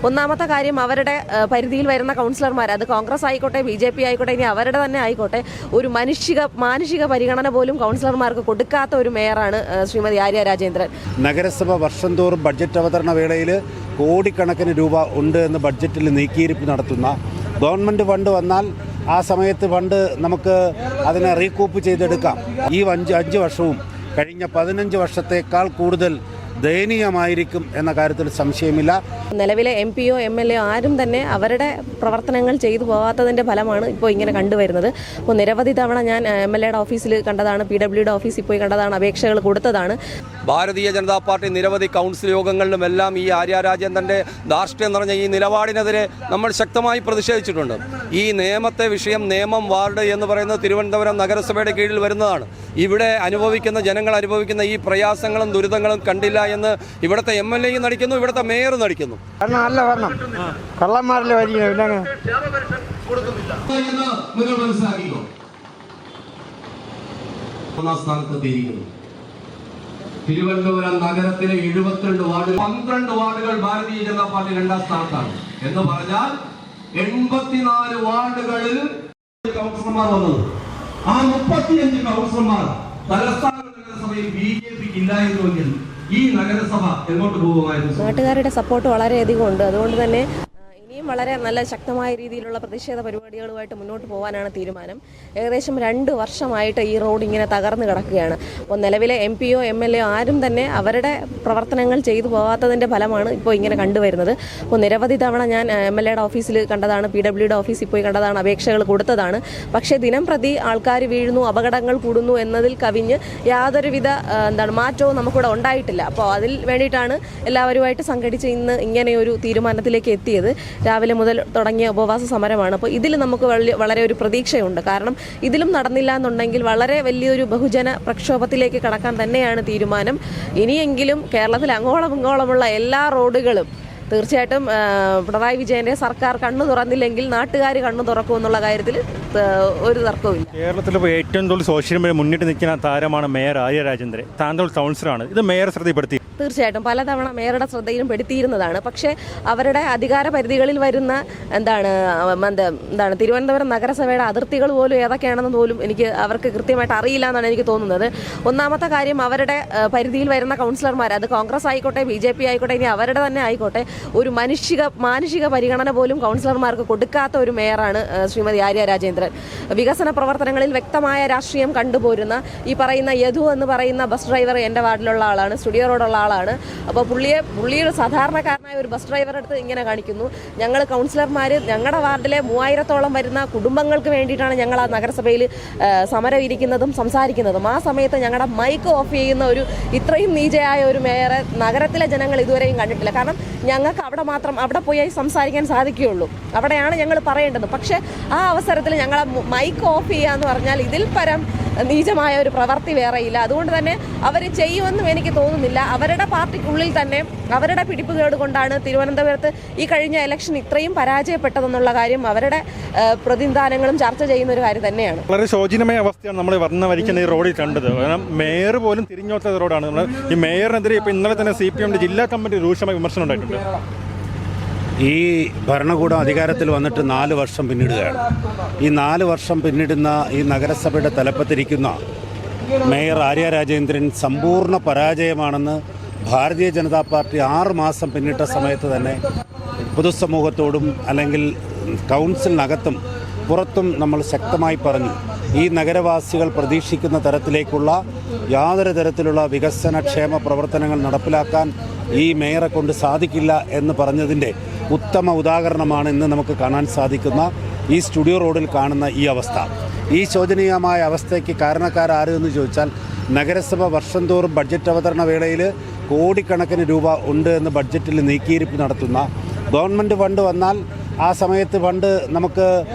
ഒന്നാമത്തെ കാര്യം, അവരുടെ പരിധിയിൽ വരുന്ന കൗൺസിലർമാർ, അത് കോൺഗ്രസ് ആയിക്കോട്ടെ BJP ആയിക്കോട്ടെ, ഇനി അവരുടെ തന്നെ ആയിക്കോട്ടെ, ഒരു മാനുഷിക പരിഗണന പോലും കൗൺസിലർമാർക്ക് കൊടുക്കാത്ത ഒരു മേയറാണ് ശ്രീമതി ആര്യ രാജേന്ദ്രൻ. നഗരസഭ വർഷം തോറും ബഡ്ജറ്റ് അവതരണ വേളയിൽ കോടിക്കണക്കിന് രൂപ ഉണ്ട് എന്ന് ബഡ്ജറ്റിൽ നീക്കിയിരിപ്പ് നടത്തുന്ന, ഗവൺമെൻറ് ഫണ്ട് വന്നാൽ ആ സമയത്ത് ഫണ്ട് നമുക്ക് അതിനെ റീകൂപ്പ് ചെയ്തെടുക്കാം. ഈ 5 വർഷവും കഴിഞ്ഞ 15 വർഷത്തേക്കാൾ കൂടുതൽ ദയനീയമായിരിക്കും എന്ന കാര്യത്തിൽ സംശയമില്ല. നിലവിലെ MPയോ MLAയോ ആരും തന്നെ അവരുടെ പ്രവർത്തനങ്ങൾ ചെയ്തു പോകാത്തതിൻ്റെ ഫലമാണ് ഇപ്പോൾ ഇങ്ങനെ കണ്ടുവരുന്നത്. അപ്പോൾ നിരവധി തവണ ഞാൻ MLAയുടെ ഓഫീസിൽ കണ്ടതാണ്, PWയുടെ ഓഫീസിൽ പോയി കണ്ടതാണ്, അപേക്ഷകൾ കൊടുത്തതാണ്. ഭാരതീയ ജനതാ പാർട്ടി നിരവധി കൗൺസിൽ യോഗങ്ങളിലുമെല്ലാം ഈ ആര്യ രാജേന്ദ്രൻ്റെ ധാർഷ്ട്യം നിറഞ്ഞ ഈ നിലപാടിനെതിരെ നമ്മൾ ശക്തമായി പ്രതിഷേധിച്ചിട്ടുണ്ട്. ഈ നിയമം വാർഡ് എന്ന് പറയുന്നത് തിരുവനന്തപുരം നഗരസഭയുടെ കീഴിൽ വരുന്നതാണ്. ഇവിടെ ജനങ്ങൾ അനുഭവിക്കുന്ന ഈ പ്രയാസങ്ങളും ദുരിതങ്ങളും കണ്ടില്ല എന്ന് ഇവിടുത്തെ MLAയും നടിക്കുന്നു, ഇവിടുത്തെ മേയറും നടിക്കുന്നു. തിരുവനന്തപുരം നഗരത്തിലെ 72 വാർഡുകൾ, 12 വാർഡുകൾ ഭാരതീയ ജനതാ പാർട്ടി 2ാം സ്ഥാനത്താണ്. എന്ന് പറഞ്ഞാൽ 84 വാർഡുകളിൽ കൗൺസിലർമാർ വന്നത്. ആ 35 കൗൺസിലർമാർ തലസ്ഥാന നഗരസഭയിൽ BJPക്ക് ഇല്ലായിരുന്നുവെങ്കിൽ ഈ നഗരസഭ എങ്ങോട്ട് പോകുമായിരുന്നു? നാട്ടുകാരുടെ സപ്പോർട്ട് വളരെയധികം ഉണ്ട്. അതുകൊണ്ട് തന്നെ ഇനിയും വളരെ നല്ല ശക്തമായ രീതിയിലുള്ള പ്രതിഷേധ പരിപാടികളുമായിട്ട് മുന്നോട്ട് പോകാനാണ് തീരുമാനം. ഏകദേശം 2 വർഷമായിട്ട് ഈ റോഡ് ഇങ്ങനെ തകർന്നു കിടക്കുകയാണ്. അപ്പോൾ നിലവിലെ MPയോ MLAയോ ആരും തന്നെ അവരുടെ പ്രവർത്തനങ്ങൾ ചെയ്തു പോകാത്തതിൻ്റെ ഫലമാണ് ഇപ്പോൾ ഇങ്ങനെ കണ്ടുവരുന്നത്. അപ്പോൾ നിരവധി തവണ ഞാൻ MLAയുടെ ഓഫീസിൽ കണ്ടതാണ്, PWയുടെ ഓഫീസിൽ പോയി കണ്ടതാണ്, അപേക്ഷകൾ കൊടുത്തതാണ്. പക്ഷേ ദിനം പ്രതി ആൾക്കാർ വീഴുന്നു, അപകടങ്ങൾ കൂടുന്നു എന്നതിൽ കവിഞ്ഞ് യാതൊരുവിധ മാറ്റവും നമുക്കിവിടെ ഉണ്ടായിട്ടില്ല. അപ്പോൾ അതിൽ വേണ്ടിയിട്ടാണ് എല്ലാവരുമായിട്ട് സംഘടിച്ച് ഇന്ന് ഇങ്ങനെയൊരു തീരുമാനത്തിലേക്ക് എത്തിയത്. രാവിലെ മുതൽ തുടങ്ങിയ ഉപവാസ സമരമാണ്. അപ്പോൾ ഇതിൽ നമുക്ക് വളരെ ഒരു പ്രതീക്ഷയുണ്ട്. കാരണം ഇതിലും നടന്നില്ല എന്നുണ്ടെങ്കിൽ വളരെ വലിയൊരു ബഹുജന പ്രക്ഷോഭത്തിലേക്ക് കടക്കാൻ തന്നെയാണ് തീരുമാനം. ഇനിയെങ്കിലും കേരളത്തിൽ അങ്ങോളം ഇങ്ങോളമുള്ള എല്ലാ റോഡുകളും തീർച്ചയായിട്ടും പിണറായി വിജയന്റെ സർക്കാർ കണ്ണു തുറന്നില്ലെങ്കിൽ നാട്ടുകാർ കണ്ണു തുറക്കും എന്നുള്ള കാര്യത്തിൽ ഒരു തർക്കവുമില്ല. കേരളത്തിൽ ഏറ്റവും കൂടുതൽ സോഷ്യൽ മീഡിയ മുന്നിട്ട് നിൽക്കുന്ന താരമാണ് മേയർ ആര്യ രാജേന്ദ്രൻ. താങ്കൾ കൗൺസിലറാണ്. ഇത് മേയർ ശ്രദ്ധപ്പെടുത്തി? തീർച്ചയായിട്ടും പലതവണ മേയറുടെ ശ്രദ്ധയിലും പെടുത്തിയിരുന്നതാണ്. പക്ഷേ അവരുടെ അധികാര പരിധികളിൽ വരുന്ന തിരുവനന്തപുരം നഗരസഭയുടെ അതിർത്തികൾ പോലും ഏതൊക്കെയാണെന്ന് പോലും അവർക്ക് കൃത്യമായിട്ട് അറിയില്ല എന്നാണ് എനിക്ക് തോന്നുന്നത്. ഒന്നാമത്തെ കാര്യം, അവരുടെ പരിധിയിൽ വരുന്ന കൗൺസിലർമാർ, അത് കോൺഗ്രസ് ആയിക്കോട്ടെ BJP ആയിക്കോട്ടെ, ഇനി അവരുടെ തന്നെ ആയിക്കോട്ടെ, ഒരു മാനുഷിക പരിഗണന പോലും കൗൺസിലർമാർക്ക് കൊടുക്കാത്ത ഒരു മേയറാണ് ശ്രീമതി ആര്യ രാജേന്ദ്രൻ. വികസന പ്രവർത്തനങ്ങളിൽ വ്യക്തമായ രാഷ്ട്രീയം കണ്ടുപോരുന്ന ഈ പറയുന്ന യദു എന്ന് പറയുന്ന ബസ് ഡ്രൈവർ എൻ്റെ വാർഡിലുള്ള ആളാണ്, സ്റ്റുഡിയോ റോഡുള്ള ആളാണ്. അപ്പോൾ പുള്ളിയൊരു സാധാരണക്കാരനായ ഒരു ബസ് ഡ്രൈവറുടെ അടുത്ത് ഇങ്ങനെ കാണിക്കുന്നു. ഞങ്ങൾ കൗൺസിലർമാർ ഞങ്ങളുടെ വാർഡിലെ 3000-ഓളം വരുന്ന കുടുംബങ്ങൾക്ക് വേണ്ടിയിട്ടാണ് ഞങ്ങൾ ആ നഗരസഭയിൽ സമരം ഇരിക്കുന്നതും സംസാരിക്കുന്നതും. ആ സമയത്ത് ഞങ്ങളുടെ മൈക്ക് ഓഫ് ചെയ്യുന്ന ഒരു ഇത്രയും നീചയായ ഒരു മേയറെ നഗരത്തിലെ ജനങ്ങൾ ഇതുവരെയും കണ്ടിട്ടില്ല. കാരണം ഞങ്ങൾക്ക് അവിടെ പോയി സംസാരിക്കാൻ സാധിക്കുകയുള്ളൂ, അവിടെയാണ് ഞങ്ങൾ പറയേണ്ടത്. പക്ഷേ ആ അവസരത്തിൽ ഞങ്ങളെ മൈക്ക് ഓഫ് ചെയ്യുക എന്ന് പറഞ്ഞാൽ ഇതിൽ പരം നീചമായ ഒരു പ്രവൃത്തി വേറെയില്ല. അതുകൊണ്ട് തന്നെ അവർ ചെയ്യുമെന്നും എനിക്ക് തോന്നുന്നില്ല. അവരുടെ പാർട്ടിക്കുള്ളിൽ തന്നെ അവരുടെ പിടിപ്പുകേട് കൊണ്ടാണ് തിരുവനന്തപുരത്ത് ഈ കഴിഞ്ഞ ഇലക്ഷൻ ഇത്രയും പരാജയപ്പെട്ടതെന്നുള്ള കാര്യം അവരുടെ പ്രതിനിധാനങ്ങളും ചർച്ച ചെയ്യുന്ന ഒരു കാര്യം തന്നെയാണ്. വളരെ ശോചനീയമായ അവസ്ഥയാണ് നമ്മൾ വന്ന വരിക്കുന്ന ഈ റോഡിൽ കണ്ടത്. കാരണം മേയർ പോലും തിരിഞ്ഞോത്ത റോഡാണ്. ഈ മേയറിനെതിരെ ഇപ്പോൾ ഇന്നലെ തന്നെ CPM ജില്ലാ കമ്മിറ്റി രൂക്ഷമായ വിമർശനം ഉണ്ടായിട്ടുണ്ട്. ഈ ഭരണകൂടം അധികാരത്തിൽ വന്നിട്ട് 4 വർഷം പിന്നിടുകയാണ്. ഈ 4 വർഷം പിന്നിടുന്ന ഈ നഗരസഭയുടെ തലപ്പത്തിരിക്കുന്ന മേയർ ആര്യ രാജേന്ദ്രൻ സമ്പൂർണ്ണ പരാജയമാണെന്ന് ഭാരതീയ ജനതാ പാർട്ടി 6 മാസം പിന്നിട്ട സമയത്ത് തന്നെ പൊതുസമൂഹത്തോടും അല്ലെങ്കിൽ കൗൺസിലിനകത്തും പുറത്തും നമ്മൾ ശക്തമായി പറഞ്ഞു. ഈ നഗരവാസികൾ പ്രതീക്ഷിക്കുന്ന തരത്തിലേക്കുള്ള യാതൊരു തരത്തിലുള്ള വികസനക്ഷേമ പ്രവർത്തനങ്ങൾ നടപ്പിലാക്കാൻ ഈ മേയറെ കൊണ്ട് സാധിക്കില്ല എന്ന് പറഞ്ഞതിൻ്റെ ഉത്തമ ഉദാഹരണമാണ് ഇന്ന് നമുക്ക് കാണാൻ സാധിക്കുന്ന ഈ സ്റ്റുഡിയോ റോഡിൽ കാണുന്ന ഈ അവസ്ഥ. ഈ ശോചനീയമായ അവസ്ഥയ്ക്ക് കാരണക്കാരെന്ന് ചോദിച്ചാൽ, നഗരസഭ വർഷം തോറും ബഡ്ജറ്റ് അവതരണ വേളയിൽ കോടിക്കണക്കിന് രൂപ ഉണ്ട് എന്ന് ബഡ്ജറ്റിൽ നീക്കിയിരിപ്പ് നടത്തുന്ന, ഗവൺമെൻറ് ഫണ്ട് വന്നാൽ ആ സമയത്ത് ഫണ്ട് നമുക്ക്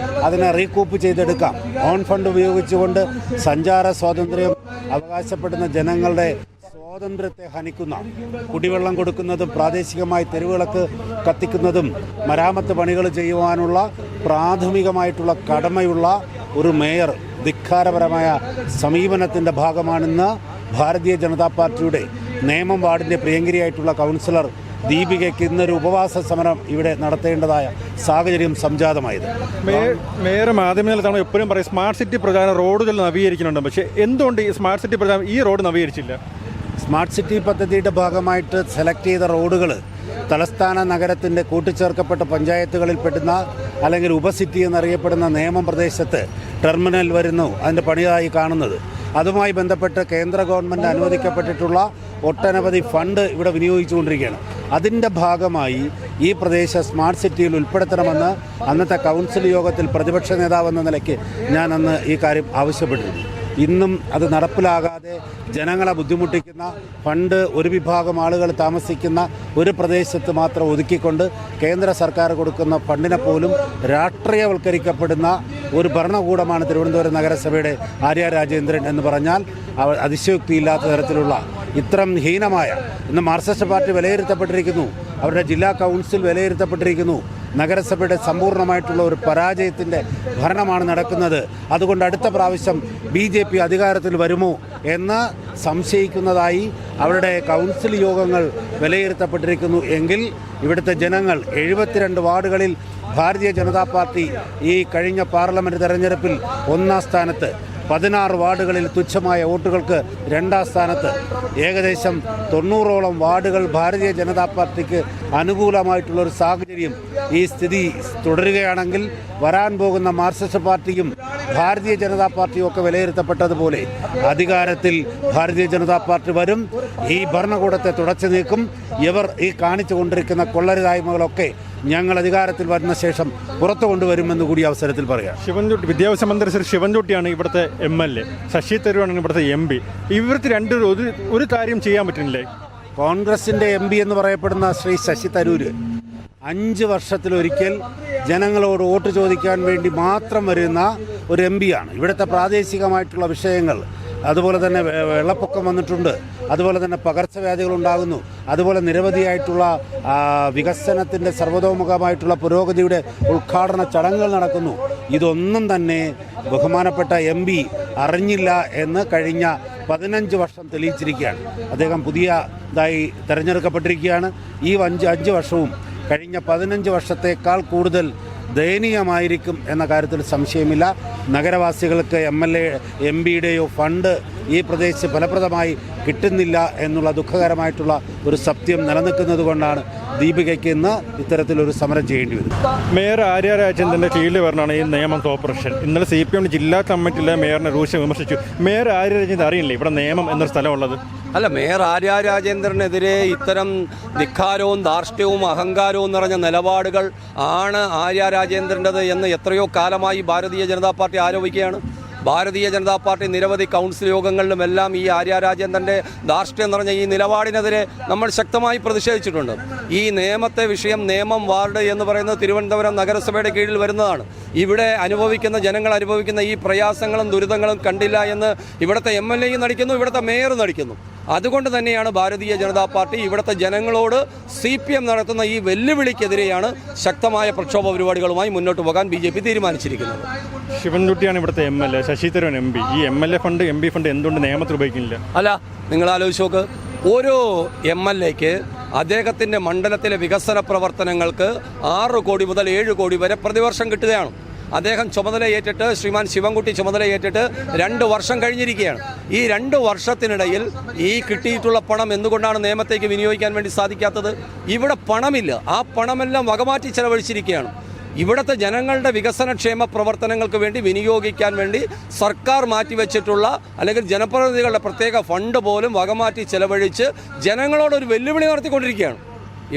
അതിനെ റീകൂപ്പ് ചെയ്തെടുക്കാം. ഓൺ ഫണ്ട് ഉപയോഗിച്ചുകൊണ്ട് സഞ്ചാര സ്വാതന്ത്ര്യം അവകാശപ്പെടുന്ന ജനങ്ങളുടെ സ്വാതന്ത്ര്യത്തെ ഹനിക്കുന്ന, കുടിവെള്ളം കൊടുക്കുന്നതും പ്രാദേശികമായി തെരുവുവിളക്ക് കത്തിക്കുന്നതും മരാമത്ത് പണികൾ ചെയ്യുവാനുള്ള പ്രാഥമികമായിട്ടുള്ള കടമയുള്ള ഒരു മേയർ ധിക്കാരപരമായ സമീപനത്തിൻ്റെ ഭാഗമാണെന്ന് ഭാരതീയ ജനതാ പാർട്ടിയുടെ നേമം വാർഡിൻ്റെ പ്രിയങ്കരിയായിട്ടുള്ള കൗൺസിലർ ദീപികയ്ക്ക് ഇന്നൊരു ഉപവാസ സമരം ഇവിടെ നടത്തേണ്ടതായ സാഹചര്യം സംജാതമായത്. മേയർ മാധ്യമങ്ങളിൽ തവണ എപ്പോഴും പറയും സ്മാർട്ട് സിറ്റി പ്രചാരണം റോഡുകൾ നവീകരിക്കുന്നുണ്ട്. പക്ഷേ എന്തുകൊണ്ട് ഈ സ്മാർട്ട് സിറ്റി പ്രചാരണം ഈ റോഡ് നവീകരിച്ചില്ല? സ്മാർട്ട് സിറ്റി പദ്ധതിയുടെ ഭാഗമായിട്ട് സെലക്ട് ചെയ്ത റോഡുകൾ തലസ്ഥാന നഗരത്തിൻ്റെ കൂട്ടിച്ചേർക്കപ്പെട്ട പഞ്ചായത്തുകളിൽ പെടുന്ന അല്ലെങ്കിൽ ഉപസിറ്റി എന്നറിയപ്പെടുന്ന നേമം പ്രദേശത്ത് ടെർമിനൽ വരുന്നു അതിൻ്റെ പണിയായി കാണുന്നത്. അതുമായി ബന്ധപ്പെട്ട് കേന്ദ്ര ഗവൺമെൻറ് അനുവദിക്കപ്പെട്ടിട്ടുള്ള ഒട്ടനവധി ഫണ്ട് ഇവിടെ വിനിയോഗിച്ചുകൊണ്ടിരിക്കുകയാണ്. അതിൻ്റെ ഭാഗമായി ഈ പ്രദേശം സ്മാർട്ട് സിറ്റിയിൽ ഉൾപ്പെടുത്തണമെന്ന് അന്നത്തെ കൗൺസിൽ യോഗത്തിൽ പ്രതിപക്ഷ നേതാവെന്ന നിലയ്ക്ക് ഞാൻ അന്ന് ഈ കാര്യം ആവശ്യപ്പെട്ടിരുന്നു. ഇന്നും അത് നടപ്പിലാകാതെ ജനങ്ങളെ ബുദ്ധിമുട്ടിക്കുന്ന ഫണ്ട് ഒരു വിഭാഗം ആളുകൾ താമസിക്കുന്ന ഒരു പ്രദേശത്ത് മാത്രം ഒതുക്കിക്കൊണ്ട് കേന്ദ്ര സർക്കാർ കൊടുക്കുന്ന ഫണ്ടിനെ പോലും രാഷ്ട്രീയവൽക്കരിക്കപ്പെടുന്ന ഒരു ഭരണകൂടമാണ് തിരുവനന്തപുരം നഗരസഭയുടെ ആര്യ രാജേന്ദ്രൻ എന്ന് പറഞ്ഞാൽ അതിശയോക്തിയില്ലാത്ത തരത്തിലുള്ള ഇത്തരം ഹീനമായ ഇന്ന് മാർക്സിസ്റ്റ് പാർട്ടി വിലയിരുത്തപ്പെട്ടിരിക്കുന്നു, അവരുടെ ജില്ലാ കൗൺസിൽ വിലയിരുത്തപ്പെട്ടിരിക്കുന്നു. നഗരസഭയുടെ സമ്പൂർണ്ണമായിട്ടുള്ള ഒരു പരാജയത്തിൻ്റെ ഭരണമാണ് നടക്കുന്നത്. അതുകൊണ്ട് അടുത്ത പ്രാവശ്യം BJP അധികാരത്തിൽ വരുമോ എന്ന് സംശയിക്കുന്നതായി അവരുടെ കൗൺസിൽ യോഗങ്ങൾ വിലയിരുത്തപ്പെട്ടിരിക്കുന്നു. എങ്കിൽ ഇവിടുത്തെ ജനങ്ങൾ 72 വാർഡുകളിൽ ഭാരതീയ ജനതാ പാർട്ടി ഈ കഴിഞ്ഞ പാർലമെൻറ്റ് തെരഞ്ഞെടുപ്പിൽ 1-ാം സ്ഥാനത്ത്, 16 വാർഡുകളിൽ തുച്ഛമായ വോട്ടുകൾക്ക് 2-ാം സ്ഥാനത്ത്, ഏകദേശം 90ഓളം വാർഡുകൾ ഭാരതീയ ജനതാ പാർട്ടിക്ക് അനുകൂലമായിട്ടുള്ളൊരു സാഹചര്യം ഈ സ്ഥിതി തുടരുകയാണെങ്കിൽ വരാൻ പോകുന്ന മാർക്സിസ്റ്റ് പാർട്ടിയും ഭാരതീയ ജനതാ പാർട്ടിയും ഒക്കെ വിലയിരുത്തപ്പെട്ടതുപോലെ അധികാരത്തിൽ ഭാരതീയ ജനതാ പാർട്ടി വരും. ഈ ഭരണകൂടത്തെ തുടച്ചു നീക്കും. ഇവർ ഈ കാണിച്ചു കൊണ്ടിരിക്കുന്ന കൊള്ളരുതായ്മകളൊക്കെ ഞങ്ങൾ അധികാരത്തിൽ വരുന്ന ശേഷം പുറത്തു കൊണ്ടുവരുമെന്ന് കൂടി അവസരത്തിൽ പറയാം. ശിവൻചുട്ടി വിദ്യാഭ്യാസ മന്ത്രി ശ്രീ ശിവൻചുട്ടിയാണ് ഇവിടുത്തെ MLA, ശശി തരൂരാണ് ഇവിടുത്തെ MP. ഇവർക്ക് ഒരു കാര്യം ചെയ്യാൻ പറ്റുന്നില്ലേ? കോൺഗ്രസിൻ്റെ MP എന്ന് പറയപ്പെടുന്ന ശ്രീ ശശി തരൂർ 5 വർഷത്തിലൊരിക്കൽ ജനങ്ങളോട് വോട്ട് ചോദിക്കാൻ വേണ്ടി മാത്രം വരുന്ന ഒരു MP ആണ്. ഇവിടുത്തെ പ്രാദേശികമായിട്ടുള്ള വിഷയങ്ങൾ, അതുപോലെ തന്നെ വെള്ളപ്പൊക്കം വന്നിട്ടുണ്ട്, അതുപോലെ തന്നെ പകർച്ചവ്യാധികൾ ഉണ്ടാകുന്നു, അതുപോലെ നിരവധിയായിട്ടുള്ള വികസനത്തിൻ്റെ സർവ്വതോമുഖമായിട്ടുള്ള പുരോഗതിയുടെ ഉദ്ഘാടന ചടങ്ങുകൾ നടക്കുന്നു. ഇതൊന്നും തന്നെ ബഹുമാനപ്പെട്ട MP അറിഞ്ഞില്ല എന്ന് കഴിഞ്ഞ 15 വർഷം തെളിയിച്ചിരിക്കുകയാണ്. അദ്ദേഹം പുതിയതായി തെരഞ്ഞെടുക്കപ്പെട്ടിരിക്കുകയാണ്. ഈ 5 വർഷവും കഴിഞ്ഞ 15 വർഷത്തേക്കാൾ കൂടുതൽ ദയനീയമായിരിക്കും എന്ന കാര്യത്തിൽ സംശയമില്ല. നഗരവാസികൾക്ക് MPയുടെയോ ഫണ്ട് ഈ പ്രദേശത്ത് ഫലപ്രദമായി കിട്ടുന്നില്ല എന്നുള്ള ദുഃഖകരമായിട്ടുള്ള ഒരു സത്യം നിലനിൽക്കുന്നത് കൊണ്ടാണ് ദീപികയ്ക്ക് ഇന്ന് ഇത്തരത്തിലൊരു സമരം ചെയ്യേണ്ടി വരും. മേയർ ആര്യ രാജേന്ദ്രൻ്റെ കീഴിൽ വരണമാണ് ഈ നിയമം കോർപ്പറേഷൻ. ഇന്നലെ CPM ജില്ലാ കമ്മിറ്റിയിലെ മേയറിനെ രൂക്ഷം വിമർശിച്ചു. മേയർ ആര്യ രാജേന്ദ്രൻ അറിയില്ലേ ഇവിടെ നിയമം എന്നൊരു സ്ഥലമുള്ളത്? അല്ല, മേയർ ആര്യ രാജേന്ദ്രനെതിരെ ഇത്തരം ധിക്കാരവും ധാർഷ്ട്യവും അഹങ്കാരവും നിറഞ്ഞ നിലപാടുകൾ ആണ് ആര്യ രാജേന്ദ്രൻ്റെത് എന്ന് എത്രയോ കാലമായി ഭാരതീയ ജനതാ പാർട്ടി ആരോപിക്കുകയാണ്. ഭാരതീയ ജനതാ പാർട്ടി നിരവധി കൗൺസിൽ യോഗങ്ങളിലുമെല്ലാം ഈ ആര്യ രാജേന്ദ്രൻ്റെ ധാർഷ്ട്യം നിറഞ്ഞ ഈ നിലപാടിനെതിരെ നമ്മൾ ശക്തമായി പ്രതിഷേധിച്ചിട്ടുണ്ട്. ഈ നിയമത്തെ വിഷയം നേമം വാർഡ് എന്ന് പറയുന്നത് തിരുവനന്തപുരം നഗരസഭയുടെ കീഴിൽ വരുന്നതാണ്. ഇവിടെ ജനങ്ങൾ അനുഭവിക്കുന്ന ഈ പ്രയാസങ്ങളും ദുരിതങ്ങളും കണ്ടില്ല എന്ന് ഇവിടുത്തെ MLA നടിക്കുന്നു, ഇവിടുത്തെ മേയർ നടിക്കുന്നു. അതുകൊണ്ട് തന്നെയാണ് ഭാരതീയ ജനതാ പാർട്ടി ഇവിടുത്തെ ജനങ്ങളോട് CPM നടത്തുന്ന ഈ വെല്ലുവിളിക്കെതിരെയാണ് ശക്തമായ പ്രക്ഷോഭ പരിപാടികളുമായി മുന്നോട്ട് പോകാൻ BJP തീരുമാനിച്ചിരിക്കുന്നത്. ശിവൻചുട്ടിയാണ് ഇവിടുത്തെ MLA, ശശി തരൂർ MP. ഈ MLA ഫണ്ട് MP ഫണ്ട് എന്തുകൊണ്ട് നിയമത്തിൽ ഉപയോഗിക്കുന്നില്ല? അല്ല, നിങ്ങൾ ആലോചിച്ച് നോക്ക്. ഓരോ MLAക്ക് അദ്ദേഹത്തിൻ്റെ മണ്ഡലത്തിലെ വികസന പ്രവർത്തനങ്ങൾക്ക് 6 കോടി മുതൽ 7 കോടി വരെ പ്രതിവർഷം കിട്ടുകയാണ്. അദ്ദേഹം ചുമതലയേറ്റിട്ട് ശ്രീമാൻ ശിവൻകുട്ടി ചുമതലയേറ്റിട്ട് 2 വർഷം കഴിഞ്ഞിരിക്കുകയാണ്. ഈ 2 വർഷത്തിനിടയിൽ ഈ കിട്ടിയിട്ടുള്ള പണം എന്തുകൊണ്ടാണ് നിയമത്തേക്ക് വിനിയോഗിക്കാൻ വേണ്ടി സാധിക്കാത്തത്? ഇവിടെ പണമില്ല. ആ പണമെല്ലാം വകമാറ്റി ചെലവഴിച്ചിരിക്കുകയാണ്. ഇവിടുത്തെ ജനങ്ങളുടെ വികസനക്ഷേമ പ്രവർത്തനങ്ങൾക്ക് വേണ്ടി വിനിയോഗിക്കാൻ വേണ്ടി സർക്കാർ മാറ്റിവെച്ചിട്ടുള്ള അല്ലെങ്കിൽ ജനപ്രതിനിധികളുടെ പ്രത്യേക ഫണ്ട് പോലും വകമാറ്റി ചെലവഴിച്ച് ജനങ്ങളോടൊരു വെല്ലുവിളി നടത്തിക്കൊണ്ടിരിക്കുകയാണ്.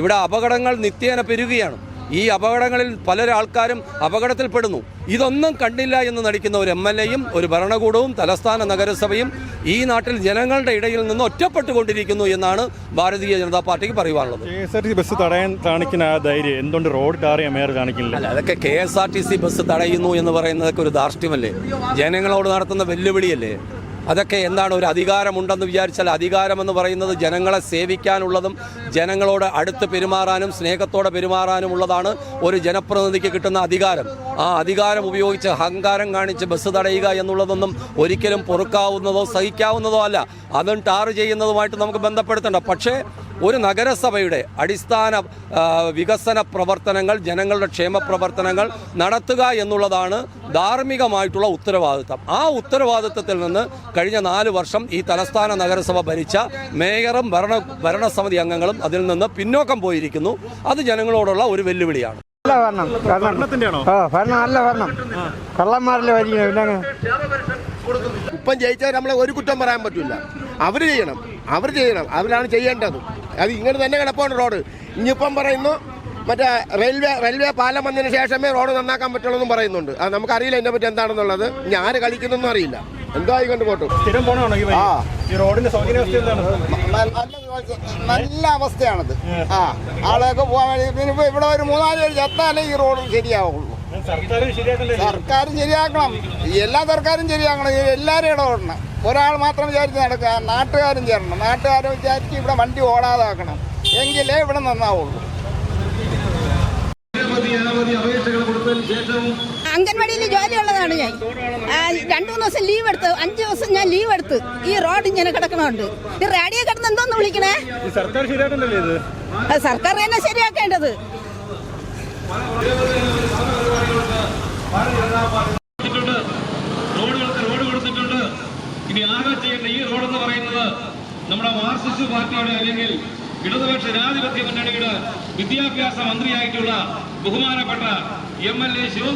ഇവിടെ അപകടങ്ങൾ നിത്യേന പെരുകുകയാണ്. ഈ അപകടങ്ങളിൽ പലരാൾക്കാരും അപകടത്തിൽപ്പെടുന്നു. ഇതൊന്നും കണ്ടില്ല എന്ന് നടിക്കുന്ന ഒരു MLAയും ഒരു ഭരണകൂടവും തലസ്ഥാന നഗരസഭയും ഈ നാട്ടിൽ ജനങ്ങളുടെ ഇടയിൽ നിന്ന് ഒറ്റപ്പെട്ടുകൊണ്ടിരിക്കുന്നു എന്നാണ് ഭാരതീയ ജനതാ പാർട്ടിക്ക് പറയുവാനുള്ളത്. KSRTC ബസ് തടയാൻ കാണിക്കുന്ന ആ ധൈര്യം എന്തുകൊണ്ട് റോഡ് ടാറിയ മേയർ കാണിക്കില്ല? അല്ല, അതൊക്കെ KSRTC ബസ് തടയുന്നു എന്ന് പറയുന്നതൊക്കെ ഒരു ധാർഷ്ട്യമല്ലേ? ജനങ്ങളോട് നടത്തുന്ന വെല്ലുവിളിയല്ലേ? അതൊക്കെ എന്താണ്? ഒരു അധികാരമുണ്ടെന്ന് വിചാരിച്ചാൽ അധികാരമെന്ന് പറയുന്നത് ജനങ്ങളെ സേവിക്കാനുള്ളതും ജനങ്ങളോട് അടുത്ത് പെരുമാറാനും സ്നേഹത്തോടെ പെരുമാറാനുമുള്ളതാണ് ഒരു ജനപ്രതിനിധിക്ക് കിട്ടുന്ന അധികാരം. ആ അധികാരം ഉപയോഗിച്ച് അഹങ്കാരം കാണിച്ച് ബസ് തടയുക എന്നുള്ളതൊന്നും ഒരിക്കലും പൊറുക്കാവുന്നതോ സഹിക്കാവുന്നതോ അല്ല. അതും ടാർ ചെയ്യുന്നതുമായിട്ട് നമുക്ക് ബന്ധപ്പെടുത്തണ്ട. പക്ഷേ ഒരു നഗരസഭയുടെ അടിസ്ഥാന വികസന പ്രവർത്തനങ്ങൾ, ജനങ്ങളുടെ ക്ഷേമ പ്രവർത്തനങ്ങൾ നടത്തുക എന്നുള്ളതാണ് ധാർമ്മികമായിട്ടുള്ള ഉത്തരവാദിത്തം. ആ ഉത്തരവാദിത്തത്തിൽ നിന്ന് കഴിഞ്ഞ 4 വർഷം ഈ തലസ്ഥാന നഗരസഭ ഭരിച്ച മേയറും ഭരണസമിതി അംഗങ്ങളും അതിൽ നിന്ന് പിന്നോക്കം പോയിരിക്കുന്നു. അത് ജനങ്ങളോടുള്ള ഒരു വെല്ലുവിളിയാണ്. ഇപ്പം ജയിച്ചാൽ നമ്മളെ ഒരു കുറ്റം പറയാൻ പറ്റില്ല. അവർ ചെയ്യണം, അവരാണ് ചെയ്യേണ്ടത്. അത് ഇങ്ങനെ തന്നെ കിടപ്പാണ് റോഡ്. ഇനിയിപ്പം പറയുന്നു മറ്റേ റെയിൽവേ പാലം വന്നതിന് ശേഷമേ റോഡ് നന്നാക്കാൻ പറ്റുള്ളൂ എന്നും പറയുന്നുണ്ട്. അത് നമുക്കറിയില്ല ഇതിനെ പറ്റി എന്താണെന്നുള്ളത്. ഇനി ആര് കളിക്കുന്നൊന്നും അറിയില്ല. എന്തോ ആയിക്കൊണ്ട് പോട്ടു. നല്ല അവസ്ഥയാണത്. ആളെയൊക്കെ പോകാൻ വേണ്ടി ഇവിടെ ഒരു 3-4 എത്താനേ ഈ റോഡ് ശരിയാവുള്ളൂ. സർക്കാരും ശരിയാക്കണം, എല്ലാ സർക്കാരും ശരിയാക്കണം. എല്ലാവരും ഇടപെടണം. ഒരാൾ മാത്രം വിചാരിച്ച് നടക്കുക. നാട്ടുകാരും ചേരണം. നാട്ടുകാരും വിചാരിച്ച് ഇവിടെ വണ്ടി ഓടാതാക്കണം. എങ്കിലേ ഇവിടെ നന്നാവുള്ളൂ. അംഗൻവാടിയിൽ ജോലിയുള്ളതാണ് ഞാൻ. 2-3 ദിവസം ലീവ് എടുത്ത്, 5 ദിവസം ഞാൻ ലീവ് എടുത്ത്. ഈ റോഡ് ഇങ്ങനെ കിടക്കണുണ്ട്. ഈ റേഡിയോ കിടന്ന് എന്തോന്ന് വിളിക്കണേ? സർക്കാർ തന്നെ ശരിയാക്കേണ്ടത്. റോഡ് കൊടുത്തിട്ടുണ്ട്. ഇനി ആകെ ചെയ്യേണ്ട ഈ റോഡെന്ന് പറയുന്നത് നമ്മുടെ മാർക്സിസ്റ്റ് പാർട്ടിയുടെ അല്ലെങ്കിൽ ഇടതുപക്ഷ ജനാധിപത്യ മുന്നണിയുടെ വിദ്യാഭ്യാസ മന്ത്രിയായിട്ടുള്ള ബഹുമാനപ്പെട്ട MLA ശിവൻ